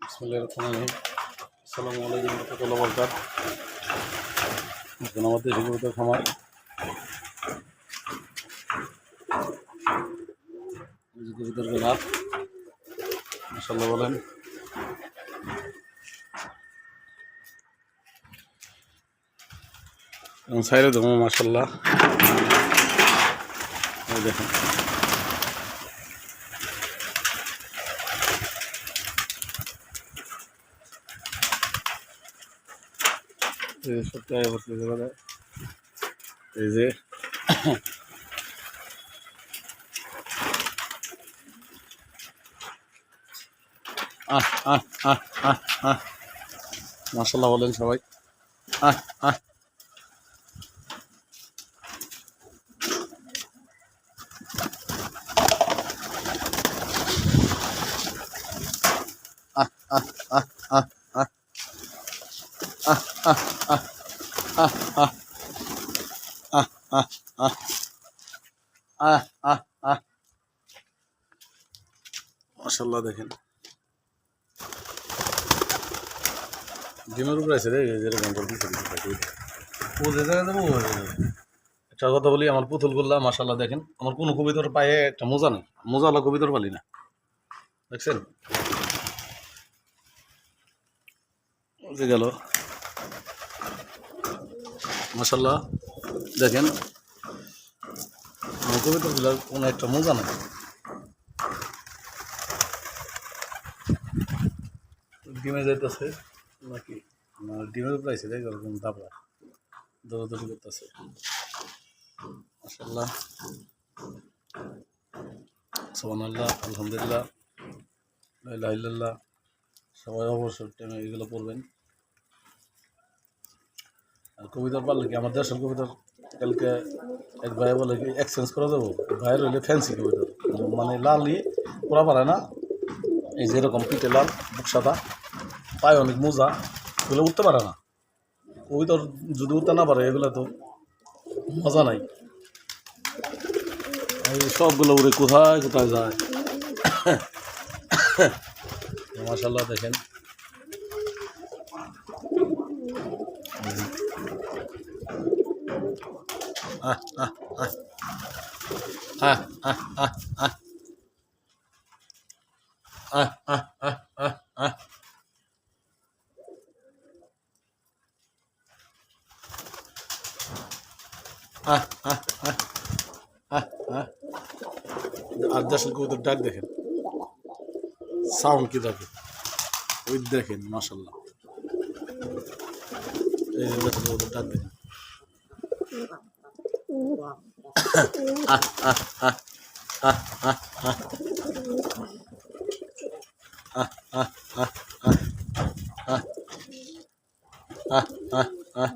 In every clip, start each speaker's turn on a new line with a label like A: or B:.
A: বিসমিল্লাহির রহমানির রহিম। আসসালামু আলাইকুম ওয়া রাহমাতুল্লাহি ওয়া বারাকাতুহু। এখন আমাদের কবুতর খামার, কবুতর গোলা মাশাআল্লাহ বলেন। এবং সাইরে দেবো মাশাআল্লাহ, এই দেখেন এই যে সপ্তাহে ভর্তি করে এই যে আহ আহ আহ আহ আহ মাশাআল্লাহ বলেন সবাই। আহ আহ আহ আহ আহ আহ আহ আহ আহ আহ আহ আহ আহ আহ আহ আহ আহ মাশাআল্লাহ দেখেন ডিমের উপরে আছে রে, যেরকম ও যে জায়গায় যাবো একটা কথা বলি, আমার পুতুল গোল্লা মাশাআল্লাহ দেখেন, আমার কোনো কবিতার পায়ে একটা মোজা নেই, মোজাওয়ালা কবিতার পালি না, দেখছেন যে গেল মাশাআল্লাহ দেখেন আমার কবিতার গুলার কোনো একটা মোজা নেই। ডিমে যাইতেছে নাকি ডিমের উপরে আছে দেখ, ওরকম দাবড়া দৌড়াদৌড়ি করতেছে মাশাআল্লাহ সুবহানাল্লাহ আলহামদুলিল্লাহ লা ইলাহা ইল্লাল্লাহ। সবাই অবশ্যই টাইমে এগুলো পড়বেন। আর কবিতার পারলে কি আমার দেশের কবিতার কালকে এক ভাই বলে কি এক্সচেঞ্জ করা যাবো, ভাইয়ের হইলে ফ্যান্সি কবিতার, মানে লালই পড়া পারে না, এই যেরকম পিঠে লাল বুক সাদা পায়ে অনেক মোজা, এগুলো উঠতে পারে না। কবিতার যদি উঠতে না পারে এগুলো তো মজা নাই, এই সবগুলো উড়ে কোথায় কোথায় যায়। মাশাআল্লাহ দেখেন আহ আহ আহ আহ আহ আহ আহ আহ আহ আহ আহ আহ আহ আহ আহ আহ আর দেশের কবুতর ডাক দেখেন, সাউন্ড কি থাকে ওই দেখেন মাশাআল্লাহ, এই দেশের কবুতর ডাক দেখেন আহ আহ আহ আহ আহ আহ আহ আহ আহ আহ আহ আহ আহ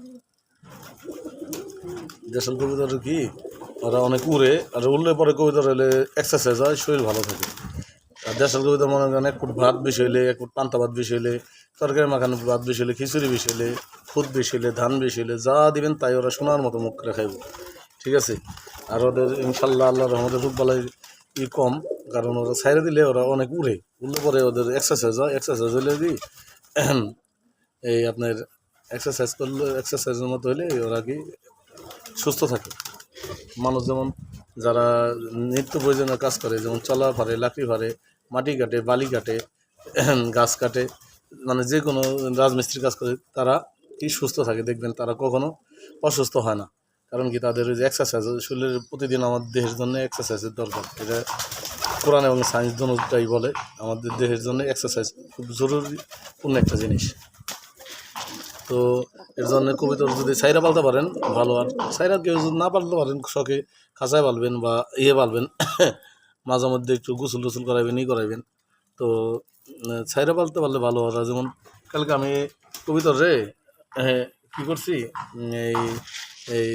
A: দেশের কবুতর কি ওরা অনেক উড়ে, আর উড়লে পরে কবুতর হলে এক্সারসাইজ হয়, শরীর ভালো থাকে। আর দেশের কবিতা মনে করেন এক ফুট ভাত বেশি হইলে, এক ফুট পান্তা ভাত বেশি হইলে, তরকারি মাখানো ভাত বেশি হইলে, খিচুড়ি বেশি হইলে, খুদ বেশি হইলে, ধান বেশি হইলে, যা দিবেন তাই ওরা সোনার মতো মুখ করে খাইব, ঠিক আছে। আর ওদের ইনশাল্লাহ আল্লাহ রহমতের রূপবালাই কম, কারণ ওরা ছাইড়ে দিলে ওরা অনেক উড়ে, উড়লে পরে ওদের এক্সারসাইজ হয়, এক্সারসাইজ হইলে কি এই আপনার এক্সারসাইজ করলে, এক্সারসাইজের মতো হইলে ওরা কি সুস্থ থাকে। মানুষ যেমন যারা নিত্য প্রয়োজনীয় কাজ করে, যেমন চলা ফারে, লাকড়ি ফারে, মাটি কাটে, বালি কাটে, গাছ কাটে, মানে যে কোনো রাজমিস্ত্রির কাজ করে, তারা কি সুস্থ থাকে দেখবেন, তারা কখনো অসুস্থ হয় না। কারণ কি তাদের ওই যে এক্সারসাইজ, শরীরের প্রতিদিন আমাদের দেহের জন্য এক্সারসাইজের দরকার, এটা কোরআন এবং সায়েন্স দুটোই বলে আমাদের দেহের জন্য এক্সারসাইজ খুব জরুরিপূর্ণ একটা জিনিস। তো এর জন্য কবিতর যদি সাইরা পালতে পারেন ভালো, আর সাইরা কেউ যদি না পালতে পারেন শখে খাঁচায় পালবেন বা পালবেন, মাঝে মধ্যে একটু গোসল টোসল করাইবেন, করাইবেন। তো সাইরা পালতে পারলে ভালো। ওরা যেমন কালকে আমি কবিতর রে কী করছি, এই এই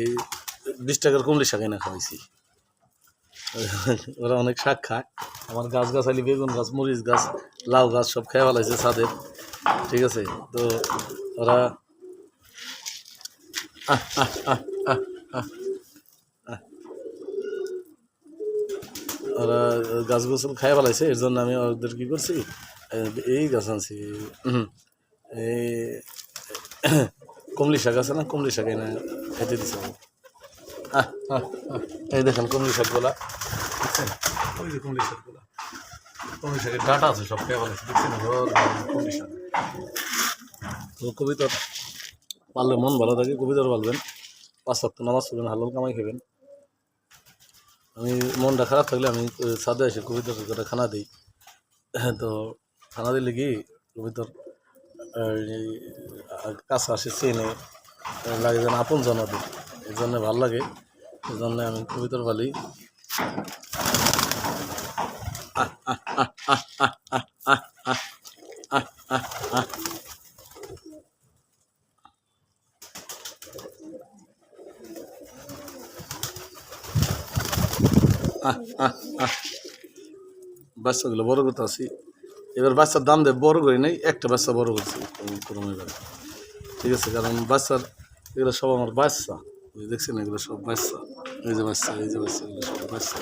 A: 20 টাকার কমলি শাক এনে খাওয়াইছি। ওরা অনেক শাক খায়, আমার গাছ গাছালি, বেগুন গাছ, মরিচ গাছ, লাউ গাছ সব খেয়ে ফেলাইছে ছাদের, ঠিক আছে। তো ওরা ওরা গাছ গোছল খাই ফেলাইছে, এর জন্য আমি ওদের কী করছি, এই গাছ আনছি এই কমলি শাক আছে না, কমলি শাক এনে খেতে দিছে। এই দেখেন কমলি শাকগুলা দেখছেন, ওই যে কমলি শাকগুলা, কমলি শাকের ডাটা আছে সব খেয়ে ভালো দেখছেন, কমলি শাক। তো কবিতার পারলে মন ভালো থাকে, কবিতার পারবেন, 5 ওয়াক্ত নামাজ পড়বেন, হালাল কামাই খাবেন। আমি মনটা খারাপ থাকলে আমি ছাদে এসে কবিতার একটা খানা দিই। তো খানা দিলে কি কবিতার কাছে আসে চেনে লাগে যেন আপন জনাদের, এই জন্য ভালো লাগে, এই জন্য আমি কবিতার পালি। বাচ্চাগুলো বড় করতে আসি, এবার বাচ্চার দাম দেয় বড় করি নাই, একটা বাচ্চা বড় করছি এবার, ঠিক আছে, কারণ বাচ্চার এগুলো সব আমার বাচ্চা, দেখছি না, এগুলো সব বাচ্চা, এই যে বাচ্চা, এই যে বাচ্চা, এগুলো সব বাচ্চা।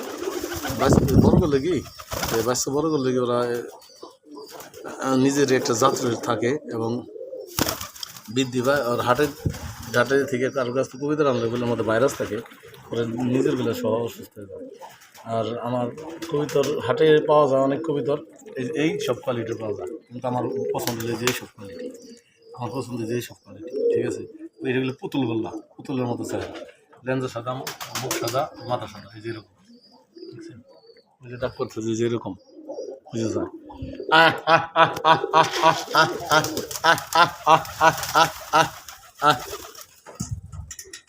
A: বাচ্চা বড় করলে কি, বাচ্চা বড় করলে কি ওরা নিজের একটা যাত্রা থাকে এবং বৃদ্ধি পায়। আর হাটে থেকে কারোর কাছ থেকে কবিতা আনলে এগুলোর মধ্যে ভাইরাস থাকে, ওরা নিজের গুলো সহ অসুস্থ হয়ে যায়। আর আমার কবিতার হাটে পাওয়া যায় অনেক কবিতার এই সব কোয়ালিটির পাওয়া যায়, কিন্তু আমার পছন্দের যেই সব কোয়ালিটি, আমার পছন্দের যেই সব কোয়ালিটি, ঠিক আছে। এইগুলো পুতুল গোল্লা, পুতুলের মতো চাই, লেন্সা সাদা, মুখ সাদা, মাথা সাদা, এই যেরকম, বুঝছেন, ওই যে ডাক করছে যে যেরকম বুঝে যায়।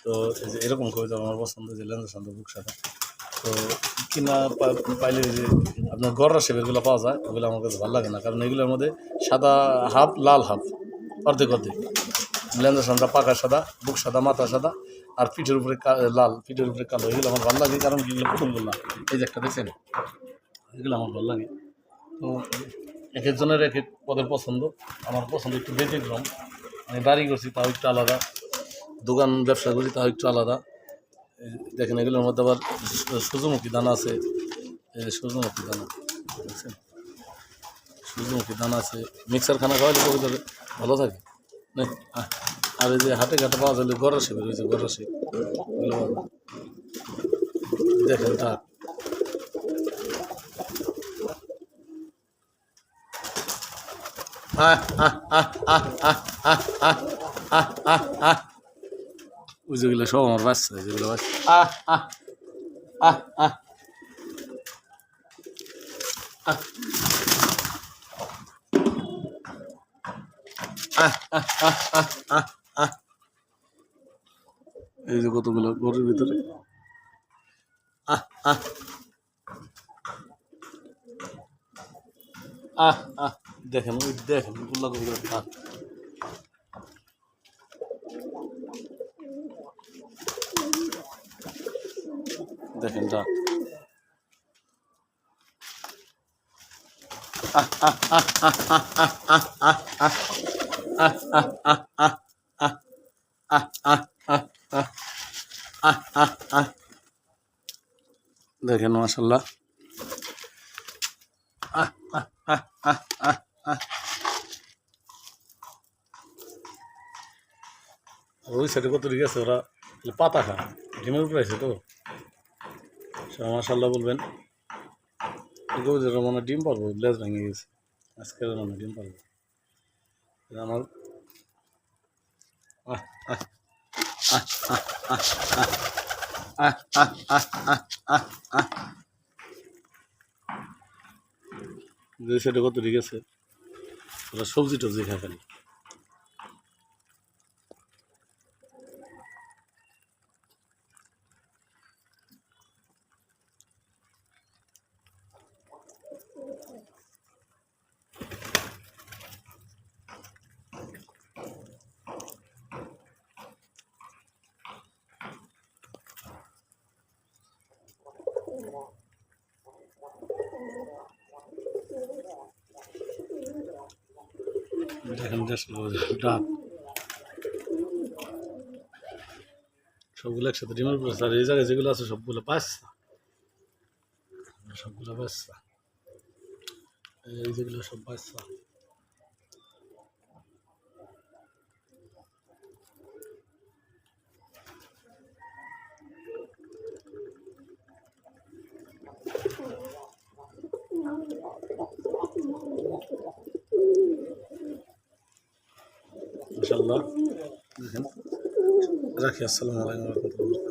A: তো এই যে এরকম কবিতা আমার পছন্দ, যে লেন্সা সাদা, বুক সাদা। তো কিনা পাইলে যে আপনার গররা শেপেরগুলো পাওয়া যায়, ওগুলো আমার কাছে ভালো লাগে না, কারণ এগুলোর মধ্যে সাদা হাফ, লাল হাফ, অর্ধেক অর্ধেক। লেন্সা সাদা, পাকা সাদা, বুক সাদা, মাথা সাদা, আর পিঠের উপরে লাল, পিঠের উপরে কালো, এগুলো আমার ভালো লাগে, কারণ এগুলো পুতুল গোল্লা, এই যে একটা দেখছেন, এগুলো আমার ভালো লাগে। তো এক একজনের এক এক পদের পছন্দ, আমার পছন্দ একটু ব্যতিক্রম, আমি বাড়ি করছি তাও একটু আলাদা, দোকান ব্যবসা করি তাও একটু আলাদা। দেখেন এগুলোর মধ্যে আবার সূর্যমুখী দানা আছে, সূর্যমুখী দানা দেখছেন, সূর্যমুখী দানা আছে। মিক্সার খানা খাওয়ালে কবিতা ভালো থাকে না। আর এই যে হাটে ঘাটে পাওয়া যাবে গড়া শেপের, রয়েছে গড়া শেপ, দেখেন তা ওই যেগুলো সব আমার বাচ্চা, যেগুলো এই যে কতগুলো গরুর ভিতরে দেখেন, ওই দেখেন গোল্লা কবিগুলো দেখেন তা দেখেন মাশাল্লাহ। ওই সাইডে কত দিকে আছে, ওরা পাতা খা ডিমের উপরে আছে তো, মাশাল্লাহ বলবেন। মানে ডিম পারবো, লেজ ভেঙে গেছে আজকে, মানে ডিম পারবো আমার। দুই সাইডে কত ঠিক আছে, ওরা সবজি টবজি খায় খালি। দেখেন ডাক সবগুলো একসাথে ডিমের উপরে, আর এই জায়গায় যেগুলো আছে সবগুলো বাচ্চা, সবগুলো বাচ্চা।
B: এই যেগুলো সব বাচ্চা।
A: মাশাআল্লাহ। দেখেন, রাখি। আসসালামু আলাইকুম ওয়া রাহমাতুল্লাহ।